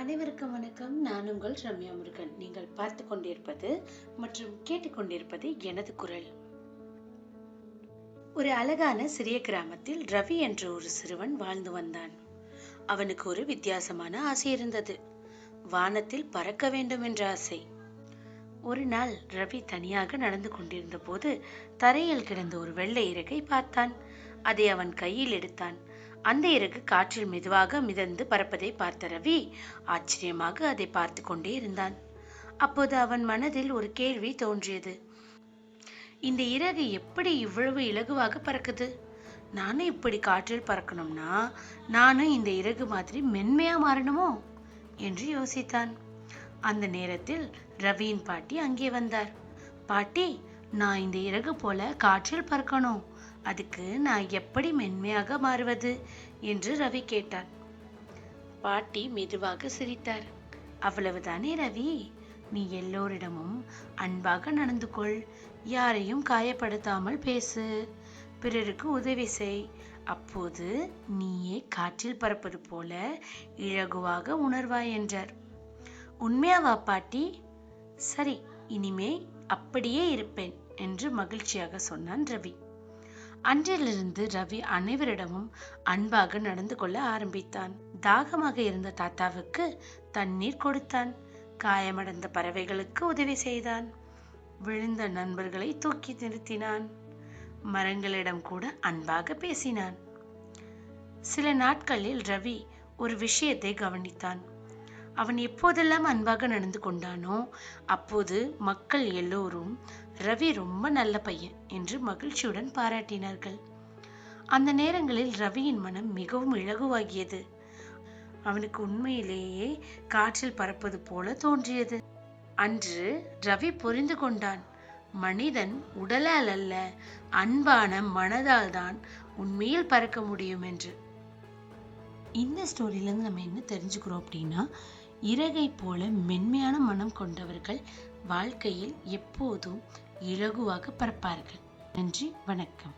அனைவருக்கும் வணக்கம். நான் உங்கள் ரம்யா முருகன். நீங்கள் பார்த்து கொண்டிருப்பது மற்றும் கேட்டுக்கொண்டிருப்பது எனது குரல். ஒரு அழகான சிறிய கிராமத்தில் ரவி என்ற ஒரு சிறுவன் வாழ்ந்து வந்தான். அவனுக்கு ஒரு வித்தியாசமான ஆசை இருந்தது. வானத்தில் பறக்க வேண்டும் என்ற ஆசை. ஒரு நாள் ரவி தனியாக நடந்து கொண்டிருந்த போது தரையில் கிடந்த ஒரு வெள்ளை இறகை பார்த்தான். அதை அவன் கையில் எடுத்தான். அந்த இறகு காற்றில் மெதுவாக மிதந்து பறப்பதை பார்த்த ரவி ஆச்சரியமாக அதை பார்த்து கொண்டே இருந்தான். அப்போது அவன் மனதில் ஒரு கேள்வி தோன்றியது. இந்த இறகு எப்படி இவ்வளவு இலகுவாக பறக்குது? நானும் இப்படி காற்றில் பறக்கணும்னா நானும் இந்த இறகு மாதிரி மென்மையா மாறணுமோ என்று யோசித்தான். அந்த நேரத்தில் ரவியின் பாட்டி அங்கே வந்தார். பாட்டி, நான் இந்த இறகு போல காற்றில் பறக்கணும். அதுக்கு நான் எப்படி மென்மையாக மாறுவது என்று ரவி கேட்டார். பாட்டி மெதுவாக சிரித்தார். அவ்வளவுதானே ரவி, நீ எல்லோரிடமும் அன்பாக நடந்து கொள், யாரையும் காயப்படுத்தாமல் பேசு, பிறருக்கு உதவி செய். அப்போது நீயே காற்றில் பறப்பது போல இலகுவாக உணர்வாய் என்றார். உண்மையாவா பாட்டி? சரி, இனிமே அப்படியே இருப்பேன் என்று மகிழ்ச்சியாக சொன்னான் ரவி. அன்றிலிருந்து ரவி அனைவரிடமும் அன்பாக நடந்து கொள்ள ஆரம்பித்தான். தாகமாக இருந்த தாத்தாவுக்கு தண்ணீர் கொடுத்தான். காயமடைந்த பறவைகளுக்கு உதவி செய்தான். விழுந்த நண்பர்களை தூக்கி நிறுத்தினான். மரங்களிடம் கூட அன்பாக பேசினான். சில நாட்களில் ரவி ஒரு விஷயத்தை கவனித்தான். அவன் எப்போதெல்லாம் அன்பாக நடந்து கொண்டானோ அப்போது மக்கள் எல்லோரும் ரவி ரொம்ப நல்ல பையன் என்று மகிழ்ச்சியுடன் பாராட்டினார்கள். அந்த நேரங்களில் ரவியின் மனம் மிகவும் இலகுவாகியது. அவனுக்கு உண்மையிலேயே காற்றில் பறப்பது போல தோன்றியது. அன்று ரவி புரிந்து கொண்டான், மனிதன் உடலால் அல்ல, அன்பான மனதால் தான் உண்மையில் பறக்க முடியும் என்று. இந்த ஸ்டோரியிலேருந்து நம்ம என்ன தெரிஞ்சுக்கிறோம் அப்படின்னா, இறகை போல மென்மையான மனம் கொண்டவர்கள் வாழ்க்கையில் எப்போதும் இலகுவாக பறப்பார்கள். நன்றி, வணக்கம்.